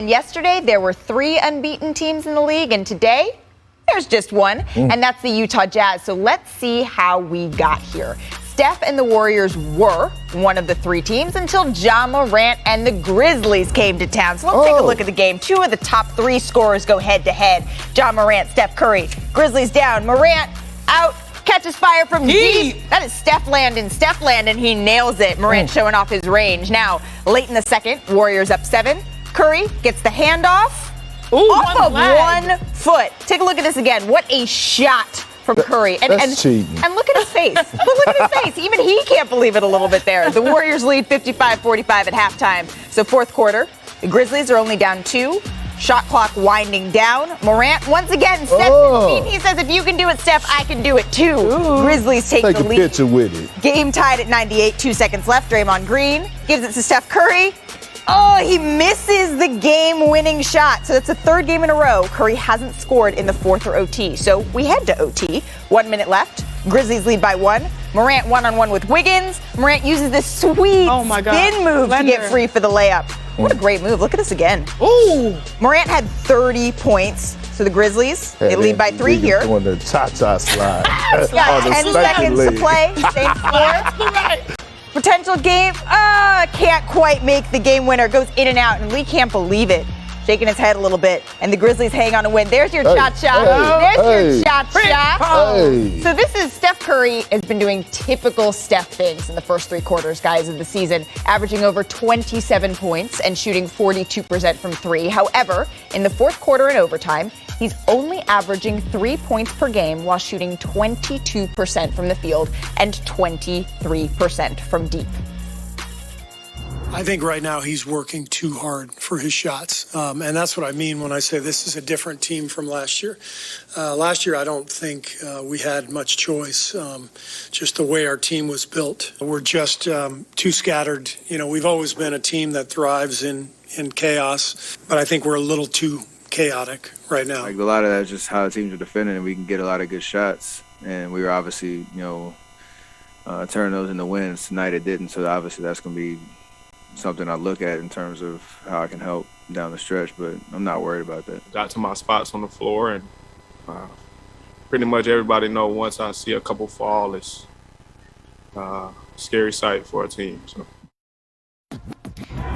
Yesterday, there were 3 unbeaten teams in the league, and today, there's just one, and that's the Utah Jazz. So let's see how we got here. Steph and the Warriors were one of the 3 teams until Ja Morant and the Grizzlies came to town. So let's take a look at the game. 2 of the top 3 scorers go head-to-head. Ja Morant, Steph Curry. Grizzlies down. Morant out. Catches fire from deep. That is Steph land, and he nails it. Morant showing off his range. Now, late in the second, Warriors up 7. Curry gets the handoff off of 1 foot. Take a look at this again. What a shot from Curry. That's cheating. And look at his face. Look at his face. Even he can't believe it a little bit there. The Warriors lead 55-45 at halftime. So fourth quarter, the Grizzlies are only down 2. Shot clock winding down. Morant once again sets his feet. He says, if you can do it, Steph, I can do it too. Grizzlies take the lead. Take a picture with it. Game tied at 98, 2 seconds left. Draymond Green gives it to Steph Curry. Oh, he misses the game-winning shot. So that's the 3rd game in a row. Curry hasn't scored in the 4th or OT. So we head to OT. 1 minute left. Grizzlies lead by 1. Morant one-on-one with Wiggins. Morant uses this sweet spin move to get free for the layup. What a great move. Look at this again. Ooh. Morant had 30 points. So the Grizzlies, they lead by 3 here. Doing the cha-cha slide. Got 10 seconds to play. Same score. Potential game, can't quite make the game winner. Goes in and out, and Lee can't believe it. Shaking his head a little bit, and the Grizzlies hang on to win. There's your cha-cha. There's your cha-cha. So this is Steph Curry has been doing typical Steph things in the first 3 quarters, guys, of the season, averaging over 27 points and shooting 42% from 3. However, in the 4th quarter and overtime, he's only averaging 3 points per game while shooting 22% from the field and 23% from deep. I think right now he's working too hard for his shots. And that's what I mean when I say this is a different team from last year. Last year, I don't think we had much choice, just the way our team was built. We're just too scattered. You know, we've always been a team that thrives in chaos, but I think we're a little too chaotic right now. Like a lot of that's just how the teams are defending, and we can get a lot of good shots. And we were obviously, turning those into wins. Tonight it didn't, so obviously that's going to be something I look at in terms of how I can help down the stretch, but I'm not worried about that. Got to my spots on the floor, and pretty much everybody know once I see a couple fall, it's a scary sight for a team. So.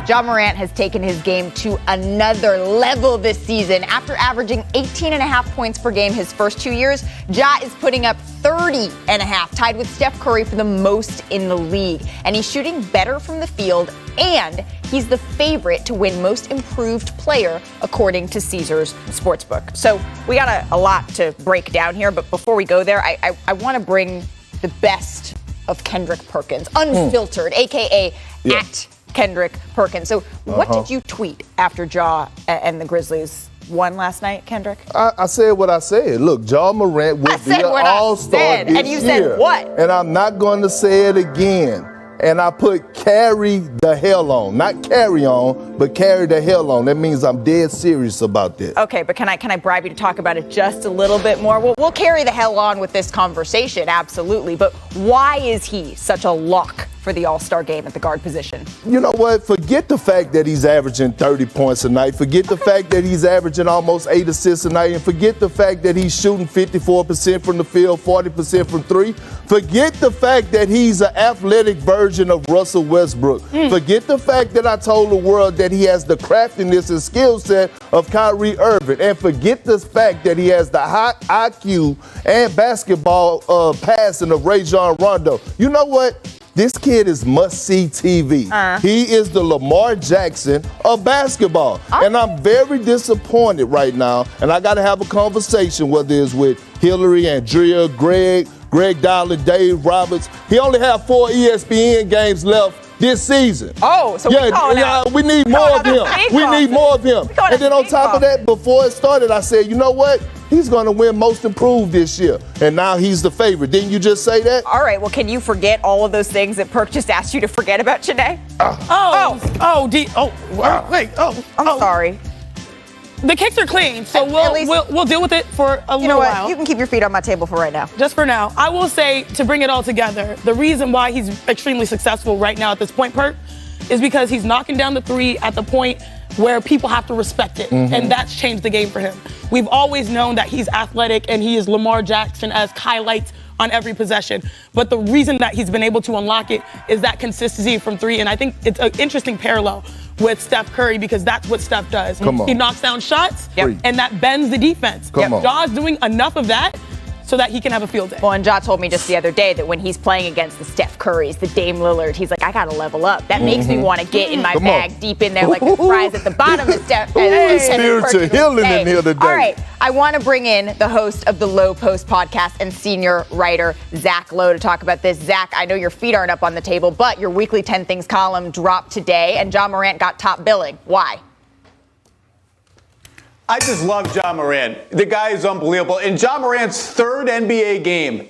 Ja Morant has taken his game to another level this season. After averaging 18.5 points per game his first 2 years, Ja is putting up 30.5, tied with Steph Curry for the most in the league. And he's shooting better from the field, and he's the favorite to win Most Improved Player, according to Caesars Sportsbook. So we got a lot to break down here, but before we go there, I want to bring the best of Kendrick Perkins, unfiltered, a.k.a. at Kendrick Perkins. So what did you tweet after Ja and the Grizzlies won last night, Kendrick? I said what I said. Look, Ja Morant will be an all-star this year. And you said what? And I'm not going to say it again. And I put carry the hell on. Not carry on, but carry the hell on. That means I'm dead serious about this. Okay, but can I bribe you to talk about it just a little bit more? We'll carry the hell on with this conversation, absolutely. But why is he such a lock for the All-Star game at the guard position? You know what? Forget the fact that he's averaging 30 points a night. Forget the fact that he's averaging almost 8 assists a night. And forget the fact that he's shooting 54% from the field, 40% from 3. Forget the fact that he's an athletic version of Russell Westbrook. Forget the fact that I told the world that he has the craftiness and skill set of Kyrie Irving. And forget the fact that he has the high IQ and basketball passing of Rajon Rondo. You know what? This kid is must-see TV. He is the Lamar Jackson of basketball. And I'm very disappointed right now. And I got to have a conversation, whether it's with Hillary, Andrea, Greg Dowling, Dave Roberts. He only have 4 ESPN games left this season. Oh, so we need more of him. We need more of him. And then on top of that, before it started, I said, you know what? He's going to win Most Improved this year. And now he's the favorite. Didn't you just say that? All right. Well, can you forget all of those things that Perk just asked you to forget about today? I'm sorry. The kicks are clean, so we'll deal with it for a little while. You can keep your feet on my table for right now. Just for now. I will say, to bring it all together, the reason why he's extremely successful right now at this point, Perk, is because he's knocking down the 3 at the point where people have to respect it. And that's changed the game for him. We've always known that he's athletic and he is Lamar Jackson-esque highlights on every possession. But the reason that he's been able to unlock it is that consistency from three. And I think it's an interesting parallel with Steph Curry because that's what Steph does. He knocks down shots and that bends the defense. Ja's doing enough of that so that he can have a field day. Well, and Ja told me just the other day that when he's playing against the Steph Currys, the Dame Lillard, he's like, I got to level up. That makes me want to get in my bag deep in there like the fries at the bottom of Steph. Spiritual healing in here today. All right, I want to bring in the host of the Low Post podcast and senior writer, Zach Lowe, to talk about this. Zach, I know your feet aren't up on the table, but your weekly 10 Things column dropped today, and Ja Morant got top billing. Why? I just love Ja Morant. The guy is unbelievable. In Ja Morant's third NBA game,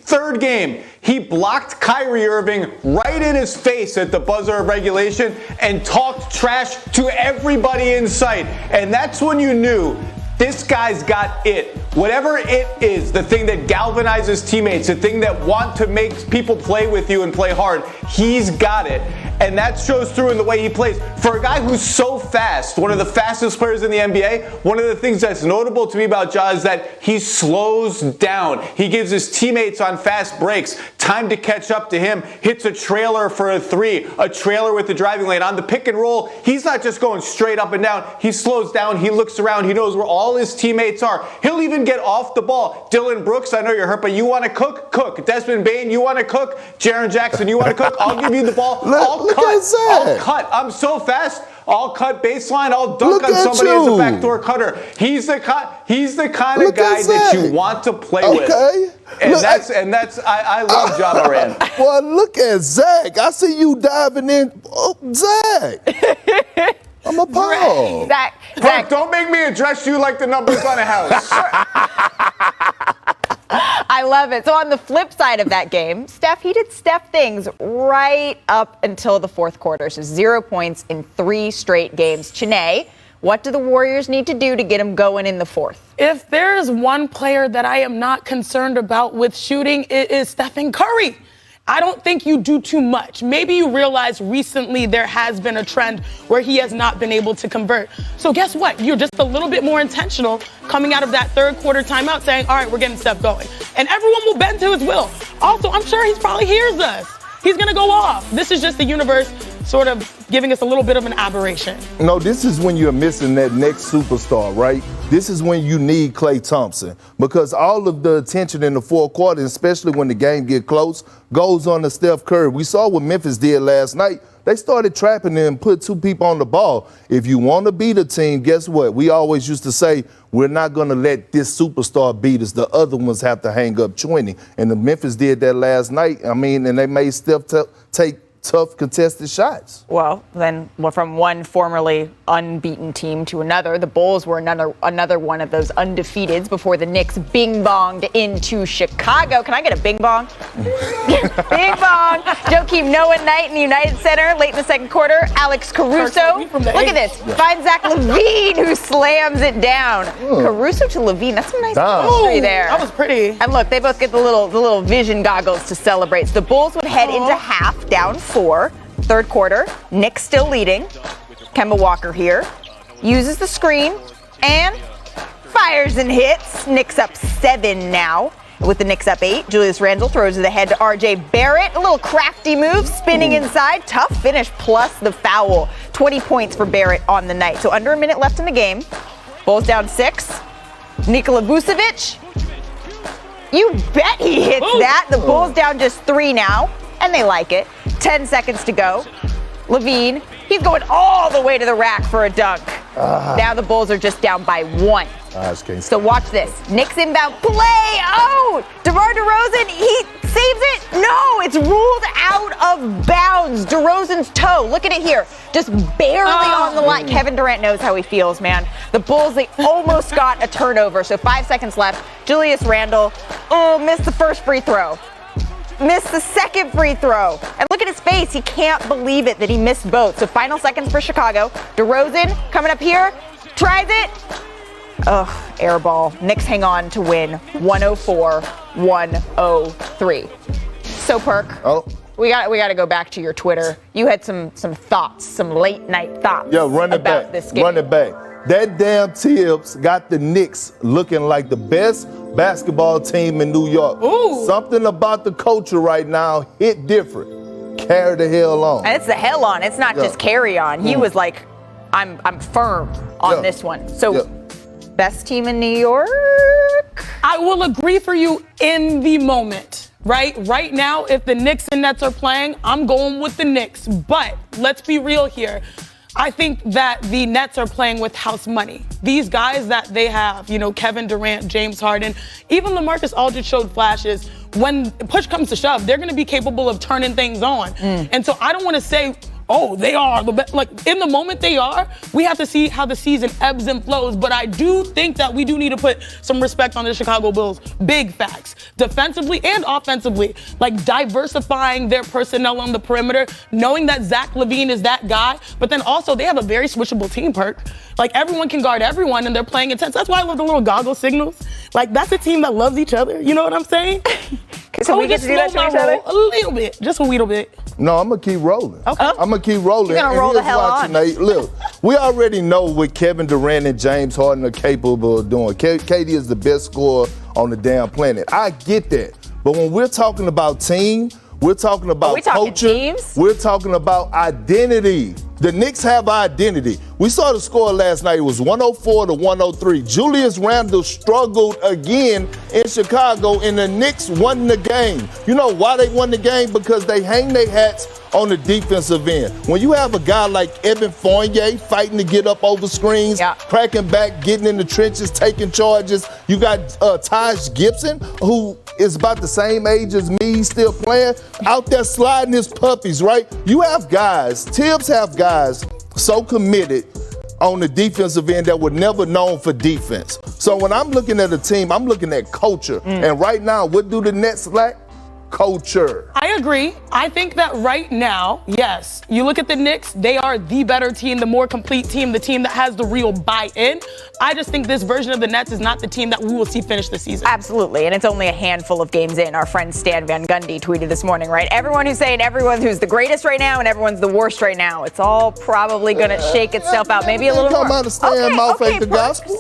he blocked Kyrie Irving right in his face at the buzzer of regulation and talked trash to everybody in sight. And that's when you knew this guy's got it. Whatever it is, the thing that galvanizes teammates, the thing that want to make people play with you and play hard, he's got it. And that shows through in the way he plays. For a guy who's so fast, one of the fastest players in the NBA, one of the things that's notable to me about Ja is that he slows down. He gives his teammates on fast breaks time to catch up to him, hits a trailer for a three, a trailer with the driving lane. On the pick and roll, he's not just going straight up and down. He slows down, he looks around, he knows where all his teammates are. He'll even get off the ball. Dylan Brooks, I know you're hurt, but you want to cook? Cook. Desmond Bane, you want to cook? Jaren Jackson, you want to cook? I'll give you the ball. I'll cut. I'm so fast. I'll cut baseline. I'll dunk on somebody as a backdoor cutter. He's the kind of guy that you want to play with. And I love Ja Morant. Well, look at Zach. I see you diving in. Oh, Zach. I'm appalled. Zach, don't make me address you like the numbers on a house. I love it. So on the flip side of that game, he did Steph things right up until the fourth quarter. So 0 points in 3 straight games. Chene, what do the Warriors need to do to get him going in the fourth? If there is one player that I am not concerned about with shooting, it is Stephen Curry. I don't think you do too much. Maybe you realize recently there has been a trend where he has not been able to convert. So guess what? You're just a little bit more intentional coming out of that third quarter timeout saying, all right, we're getting Steph going. And everyone will bend to his will. Also, I'm sure he probably hears us. He's going to go off. This is just the universe sort of giving us a little bit of an aberration. No, this is when you're missing that next superstar, right? This is when you need Klay Thompson because all of the attention in the fourth quarter, especially when the game get close, goes on to Steph Curry. We saw what Memphis did last night. They started trapping them and put 2 people on the ball. If you want to beat a team, guess what? We always used to say, we're not going to let this superstar beat us. The other ones have to hang up 20. And the Memphis did that last night. And they made Steph take tough contested shots. Well, then from one formerly unbeaten team to another, the Bulls were another one of those undefeateds before the Knicks bing-bonged into Chicago. Can I get a bing-bong? Bing-bong. Joakim Noah Knight in the United Center late in the second quarter. Alex Caruso. Look at this. Finds Zach LaVine who slams it down. Caruso to LaVine. That's some nice chemistry there. That was pretty. And look, they both get the little vision goggles to celebrate. So the Bulls would head into half down 4. Third quarter, Knicks still leading. Kemba Walker here. Uses the screen and fires and hits. Knicks up 7 now. With the Knicks up 8, Julius Randle throws it ahead to R.J. Barrett. A little crafty move, spinning inside. Tough finish plus the foul. 20 points for Barrett on the night. So under a minute left in the game. Bulls down 6. Nikola Vucevic. You bet he hits that. The Bulls down just 3 now. And they like it. 10 seconds to go. LaVine, he's going all the way to the rack for a dunk. Now the Bulls are just down by 1. So watch this. Knicks inbound play. Oh! DeMar DeRozan, he saves it. No, it's ruled out of bounds. DeRozan's toe. Look at it here. Just barely on the line. Kevin Durant knows how he feels, man. The Bulls, they almost got a turnover. So 5 seconds left. Julius Randle, missed the first free throw. Missed the second free throw. And look at his face. He can't believe it that he missed both. So final seconds for Chicago. DeRozan coming up here. Tries it. Air ball. Knicks hang on to win 104-103. So, Perk. we got to go back to your Twitter. You had some thoughts, some late night thoughts. Yeah, run it about back. this game. Run it back. That damn Tibbs got the Knicks looking like the best basketball team in New York. Ooh. Something about the culture right now hit different. Carry the hell on. And it's the hell on. It's not just carry on. He was like, I'm firm on this one. So, best team in New York? I will agree for you in the moment, right? Right now, if the Knicks and Nets are playing, I'm going with the Knicks. But let's be real here. I think that the Nets are playing with house money. These guys that they have, Kevin Durant, James Harden, even LaMarcus Aldridge showed flashes. When push comes to shove, they're going to be capable of turning things on. And so I don't want to say, oh, they are the best. Like, in the moment they are, we have to see how the season ebbs and flows. But I do think that we do need to put some respect on the Chicago Bulls. Big facts. Defensively and offensively. Like, diversifying their personnel on the perimeter, knowing that Zach LaVine is that guy. But then also, they have a very switchable team, Perk. Like, everyone can guard everyone, and they're playing intense. That's why I love the little goggle signals. Like, that's a team that loves each other. You know what I'm saying? So we get to do that to each other? A little bit. Just a little bit. No, I'm going to keep rolling. Okay. I'm going to keep rolling. You're going to roll the hell on. Nate. Look, we already know what Kevin Durant and James Harden are capable of doing. KD is the best scorer on the damn planet. I get that. But when we're talking about team, we're talking about culture. Teams? We're talking about identity. The Knicks have identity. We saw the score last night. It was 104 to 103. Julius Randle struggled again in Chicago, and the Knicks won the game. You know why they won the game? Because they hang their hats on the defensive end. When you have a guy like Evan Fournier fighting to get up over screens, cracking back, getting in the trenches, taking charges. You got Taj Gibson, who is about the same age as me, still playing, out there sliding his puppies, right? You have guys, Tibbs have guys so committed on the defensive end that were never known for defense. So when I'm looking at a team, I'm looking at culture. And right now, what do the Nets lack? Culture. I agree. I think that right now, yes, you look at the Knicks, they are the better team, the more complete team, the team that has the real buy-in. I just think this version of the Nets is not the team that we will see finish the season. Absolutely, and it's only a handful of games in. Our friend Stan Van Gundy tweeted this morning, right? Everyone who's saying everyone who's the greatest right now and everyone's the worst right now, it's all probably going to shake itself out, maybe a little more. Come out of Stan mouth ain't the gospel.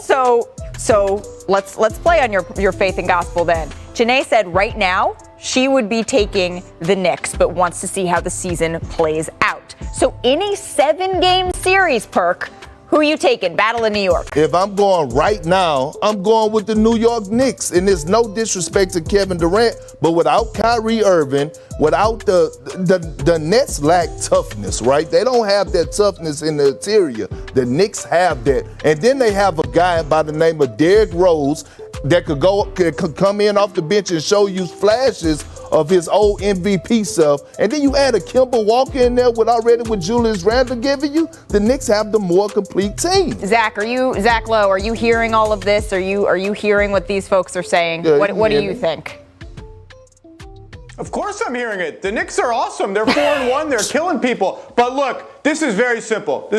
So let's play on your faith and gospel then. Janae said right now she would be taking the Knicks, but wants to see how the season plays out. So in a 7-game series, Perk, who are you taking? Battle in New York. If I'm going right now, I'm going with the New York Knicks. And there's no disrespect to Kevin Durant, but without Kyrie Irving, without the Nets lack toughness, right? They don't have that toughness in the interior. The Knicks have that. And then they have a guy by the name of Derrick Rose that could come in off the bench and show you flashes of his old MVP self. And then you add a Kemba Walker in there with Julius Randle giving you, the Knicks have the more complete team. Zach Lowe, are you hearing all of this? Are you hearing what these folks are saying? Yeah, what do you think? Of course I'm hearing it. The Knicks are awesome. They're 4-1. They're killing people. But look, this is very simple.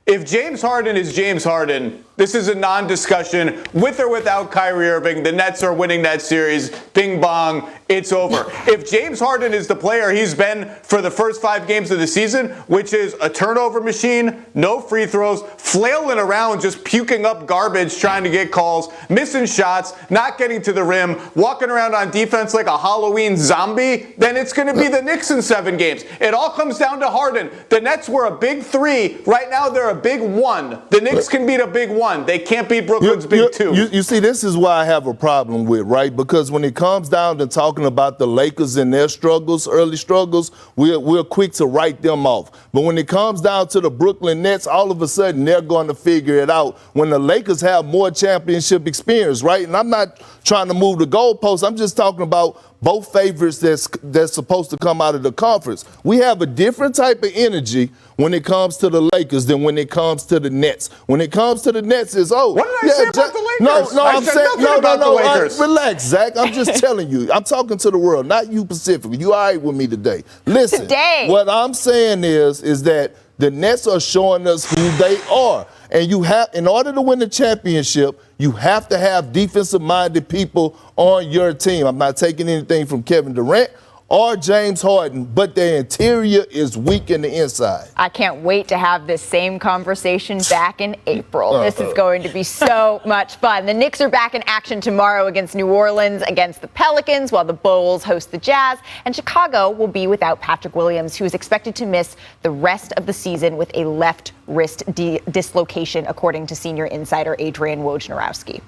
If James Harden is James Harden, this is a non-discussion. With or without Kyrie Irving, the Nets are winning that series. Bing bong, it's over. If James Harden is the player he's been for the first 5 games of the season, which is a turnover machine, no free throws, flailing around just puking up garbage trying to get calls, missing shots, not getting to the rim, walking around on defense like a Halloween zombie, then it's going to be the Knicks in 7 games. It all comes down to Harden. The Nets were a big 3. Right now they're a big 1. The Knicks can beat a big 1. They can't beat Brooklyn's big 2. You see, this is why I have a problem with, right? Because when it comes down to talking about the Lakers and their struggles, early struggles, we're quick to write them off. But when it comes down to the Brooklyn Nets, all of a sudden they're going to figure it out when the Lakers have more championship experience, right? And I'm not trying to move the goalposts. I'm just talking about both favorites that's supposed to come out of the conference. We have a different type of energy when it comes to the Lakers than when it comes to the Nets. When it comes to the Nets, it's What did I say about the Lakers? I'm saying nothing about the Lakers. Relax, Zach. I'm just telling you. I'm talking to the world, not you specifically. You all right with me today? Listen. Today. What I'm saying is that the Nets are showing us who they are. And you have, in order to win the championship, you have to have defensive-minded people on your team. I'm not taking anything from Kevin Durant or James Harden, but their interior is weak in the inside. I can't wait to have this same conversation back in April. This is going to be so much fun. The Knicks are back in action tomorrow against New Orleans, against the Pelicans, while the Bulls host the Jazz. And Chicago will be without Patrick Williams, who is expected to miss the rest of the season with a left wrist dislocation, according to senior insider Adrian Wojnarowski.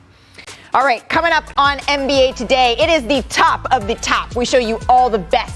All right, coming up on NBA Today, it is the top of the top. We show you all the best